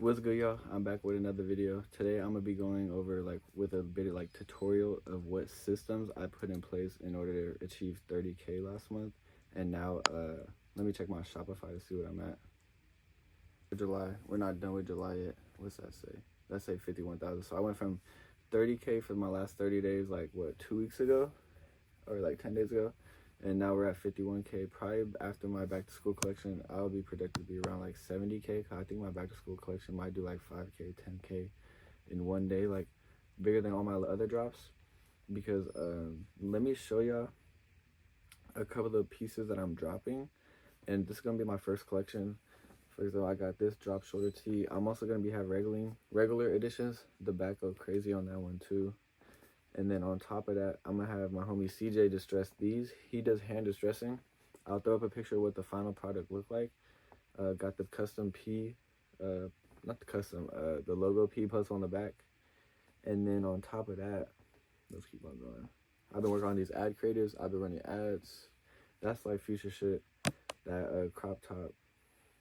What's good, y'all? I'm back with another video. Today I'm gonna be going over with a bit of tutorial of what systems I put in place in order to achieve 30K last month. And now let me check my Shopify to see what I'm at. July. We're not done with July yet. What's that say? That say 51,000. So I went from 30K for my last 30 days, 2 weeks ago, or 10 days ago, and now we're at 51K. Probably after my back to school collection, I'll be predicted to be around 70K. I think my back to school collection might do 5K, 10K in one day, bigger than all my other drops. Because let me show y'all a couple of the pieces that I'm dropping, and this is gonna be my first collection. For example, I got this drop shoulder tee. I'm also gonna have regular editions. The back go crazy on that one too. And then on top of that, I'm gonna have my homie CJ distress these. He does hand distressing. I'll throw up a picture of what the final product looked like. Got the custom P, not the custom, the logo P post on the back. And then on top of that, let's keep on going. I've been working on these ad creatives. I've been running ads. That's future shit. That crop top,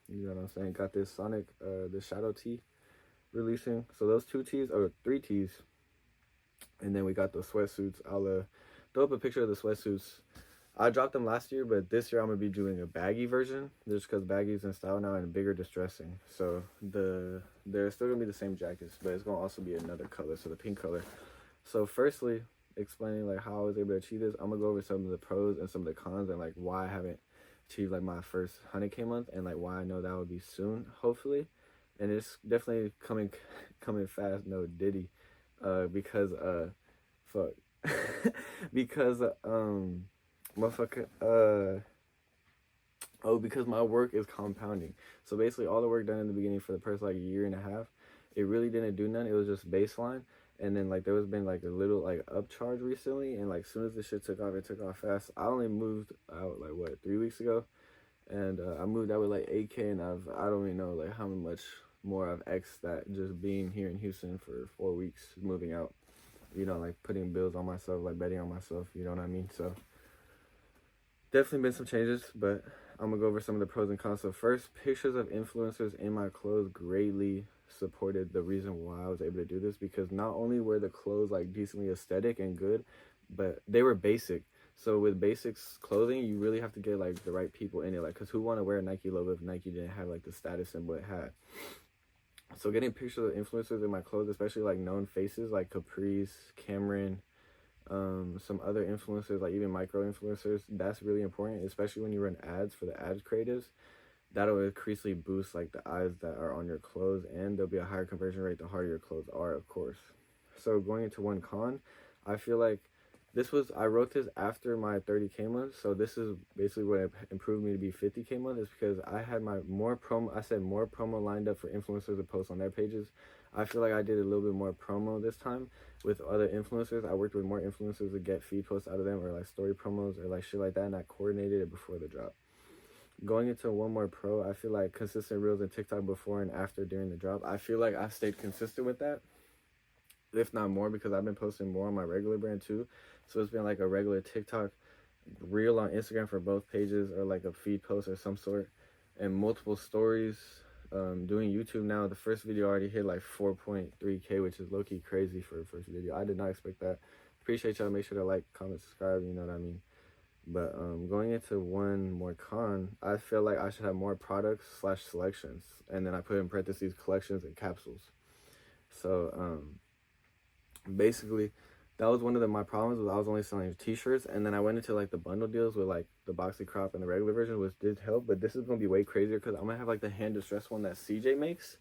you know what I'm saying? Got this Sonic, the Shadow tee releasing. So those 2 tees, or 3 tees. And then we got the sweatsuits. I'll throw up a picture of the sweatsuits. I dropped them last year, but this year I'm gonna be doing a baggy version, just because baggy's in style now and bigger distressing. So they're still gonna be the same jackets, but it's gonna also be another color, so the pink color. So firstly, explaining how I was able to achieve this, I'm gonna go over some of the pros and some of the cons, and why I haven't achieved my first 100K month, and why I know that will be soon, hopefully. And it's definitely coming fast, no diddy. Because fuck because motherfucker because my work is compounding. So basically all the work done in the beginning for the first year and a half, it really didn't do none. It was just baseline. And then there was been a little upcharge recently, and as soon as the shit took off, it took off fast. I only moved out 3 weeks ago, and I moved out with 8K, and I don't even know how much more I've X that just being here in Houston for 4 weeks, moving out, putting bills on myself, betting on myself, you know what I mean? So definitely been some changes, but I'm gonna go over some of the pros and cons. So first, pictures of influencers in my clothes greatly supported the reason why I was able to do this, because not only were the clothes decently aesthetic and good, but they were basic. So with basics clothing, you really have to get the right people in it, because who want to wear a Nike logo if Nike didn't have the status symbol it had? So getting pictures of influencers in my clothes, especially known faces like Caprice, Cameron, some other influencers, even micro influencers, that's really important, especially when you run ads for the ads creatives. That'll increasingly boost the eyes that are on your clothes, and there'll be a higher conversion rate the harder your clothes are, of course. So going into one con, I feel I wrote this after my 30K month, so this is basically what improved me to be 50K month, is because I had more promo lined up for influencers to post on their pages. I feel I did a little bit more promo this time with other influencers. I worked with more influencers to get feed posts out of them, or story promos, or shit like that, and I coordinated it before the drop. Going into one more pro, I feel consistent reels and TikTok before and after during the drop. I feel I stayed consistent with that, if not more, because I've been posting more on my regular brand too. So it's been a regular TikTok reel on Instagram for both pages, or a feed post or some sort, and multiple stories. Doing YouTube now, the first video already hit 4.3K, which is low-key crazy for a first video. I did not expect that. Appreciate y'all. Make sure to like, comment, subscribe, you know what I mean? But going into one more con, I feel I should have more products / selections, and then I put in parentheses collections and capsules. So basically that was one of my problems, was I was only selling t-shirts, and then I went into the bundle deals with the boxy crop and the regular version, which did help. But this is gonna be way crazier, because I'm gonna have the hand distress one that CJ makes,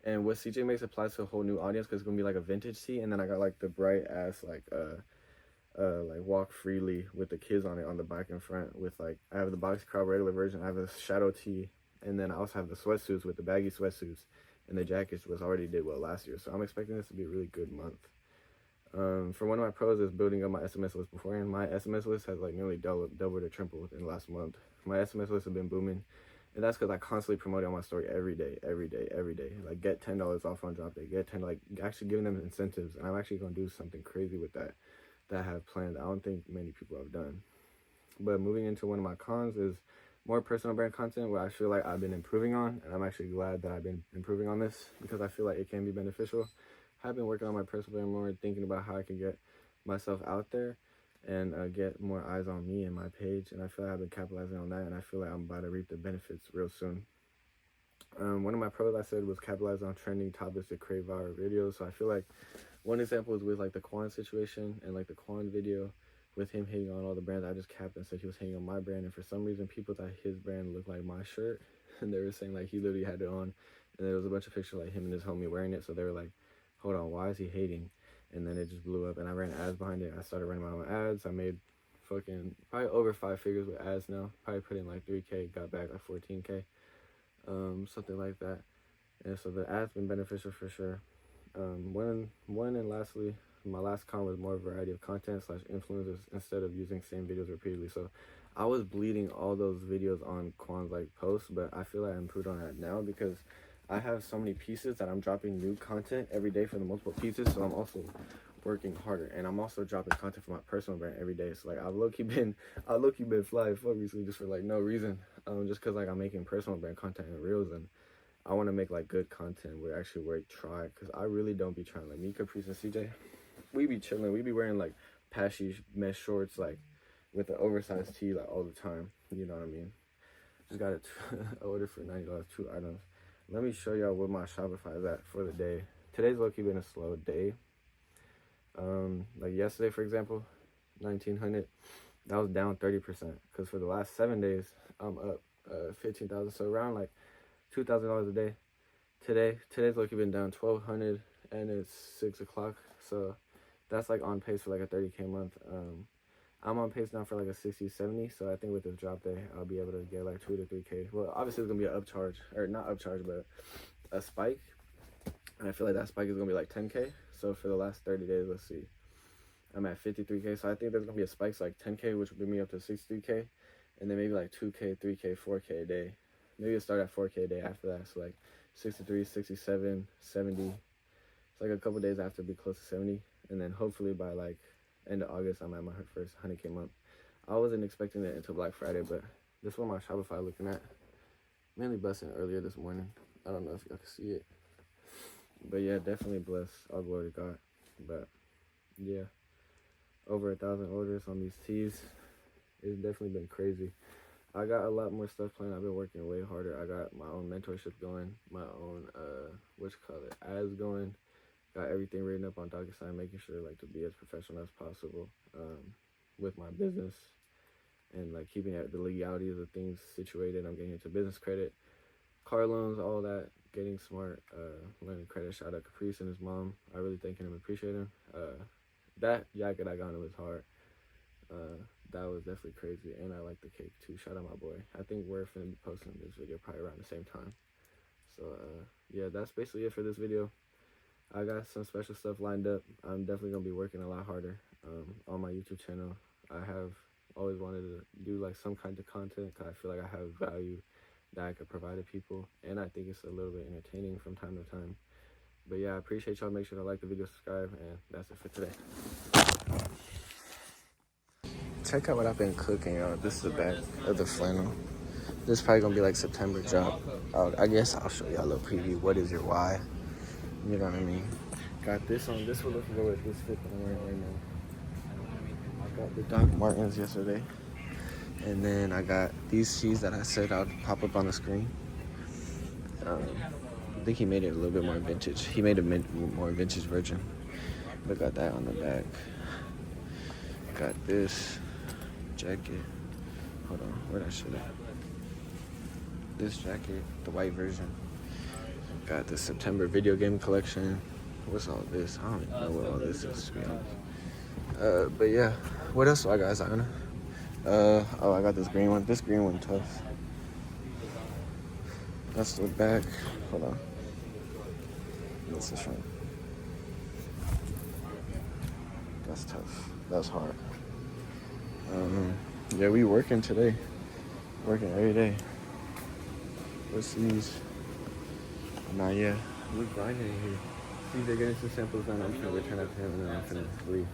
and what CJ makes applies to a whole new audience, because it's gonna be a vintage tee. And then I got the bright ass walk freely with the kids on it on the back and front, with I have the boxy crop regular version, I have a shadow tee, and then I also have the sweatsuits with the baggy sweatsuits, and the jackets, which already did well last year. So I'm expecting this to be a really good month. For one of my pros is building up my SMS list beforehand. My SMS list has nearly doubled or tripled in the last month. My SMS list has been booming, and that's because I constantly promote it on my story every day. Get $10 off on drop day, get 10, actually giving them incentives. And I'm actually gonna do something crazy with that I have planned. I don't think many people have done. But moving into one of my cons is more personal brand content where I feel like I've been improving on, and I'm actually glad that I've been improving on this because I feel like it can be beneficial. I've been working on my personal brand more, thinking about how I can get myself out there and get more eyes on me and my page, and I feel like I've been capitalizing on that, and I feel like I'm about to reap the benefits real soon. One of my pros I said was capitalize on trending topics to create viral videos. So I feel like one example is with like the Quan situation and like the Quan video with him hitting on all the brands. I just capped and said he was hitting on my brand, and for some reason people thought his brand looked like my shirt, and they were saying like he literally had it on, and there was a bunch of pictures like him and his homie wearing it. So they were like, hold on, why is he hating? And then it just blew up, and I ran ads behind it. I started running my own ads. I made fucking probably over 5 figures with ads now. Probably put in like 3K, got back like 14K. Something like that. And so the ad's been beneficial for sure. One and lastly, my last con was more variety of content / influencers instead of using same videos repeatedly. So I was bleeding all those videos on Quan's like posts, but I feel like I improved on that now because I have so many pieces that I'm dropping new content every day for the multiple pieces. So I'm also working harder, and I'm also dropping content for my personal brand every day. So like I've low-key been flying fuck recently just for like no reason. Just cause like I'm making personal brand content and reels, and I want to make like good content where actually where I try, cause I really don't be trying. Like me, Caprice, and CJ, we be chilling. We be wearing like patchy mesh shorts like with the oversized tee like all the time. You know what I mean? Just got an order for $90, 2 items. Let me show y'all what my Shopify is at for the day. Today's low-key been a slow day. Like yesterday, for example, 1900, that was down 30%. Because for the last 7 days, I'm up 15,000. So around like $2,000 a day. Today's low-key been down 1,200, and it's 6 o'clock. So that's like on pace for like a 30K month. I'm on pace now for like a 60, 70. So I think with this drop day, I'll be able to get like 2 to 3K. Well, obviously it's gonna be an upcharge, or not upcharge, but a spike. And I feel like that spike is gonna be like 10K. So for the last 30 days, let's see, I'm at 53K. So I think there's gonna be a spike, so like 10K, which will bring me up to 63K, and then maybe like 2K, 3K, 4K a day. Maybe it'll start at 4K a day after that. So like 63, 67, 70. It's like a couple days after, be close to 70, and then hopefully by like end of August, I'm at my first 100K month. I wasn't expecting it until Black Friday, but this is what my Shopify looking at. Mainly busting earlier this morning. I don't know if y'all can see it. But yeah, definitely blessed. All glory to God. But yeah, over 1,000 orders on these tees. It's definitely been crazy. I got a lot more stuff planned. I've been working way harder. I got my own mentorship going, my own ads going. Got everything written up on DocuSign, making sure like to be as professional as possible with my business, and like keeping the legalities of things situated. I'm getting into business credit, car loans, all that. Getting smart, learning credit. Shout out Caprice and his mom. I really thank him and appreciate him. That jacket I got him was hard. That was definitely crazy, and I like the cake too. Shout out my boy. I think we're finna be posting this video probably around the same time. So yeah, that's basically it for this video. I got some special stuff lined up. I'm definitely gonna be working a lot harder on my YouTube channel. I have always wanted to do like some kind of content because I feel like I have value that I could provide to people, and I think it's a little bit entertaining from time to time. But yeah, I appreciate y'all. Make sure to like the video, subscribe, and that's it for today. Check out what I've been cooking, y'all. This is the back of the flannel. This is probably gonna be like September drop. I guess I'll show y'all a little preview. What is your why? You know what I mean? Got this on. This will look good with this fit that I'm wearing right now. I got the Doc Martens yesterday. And then I got these shoes that I said I'd pop up on the screen. I think he made it a little bit more vintage. He made a more vintage version. But got that on the back. Got this jacket. Hold on, where'd I show that? This jacket, the white version. Got the September video game collection. What's all this? I don't even know what all this is, to be honest. But yeah, what else do I got, Ziona? Oh, I got this green one. This green one tough. That's the back. Hold on. That's the front. That's tough. That's hard. Yeah, we working today. Working every day. What's these? Nah, yeah. We're grinding in here. See, they're getting some samples done. I'm just gonna return it to him, and then I'm gonna leave.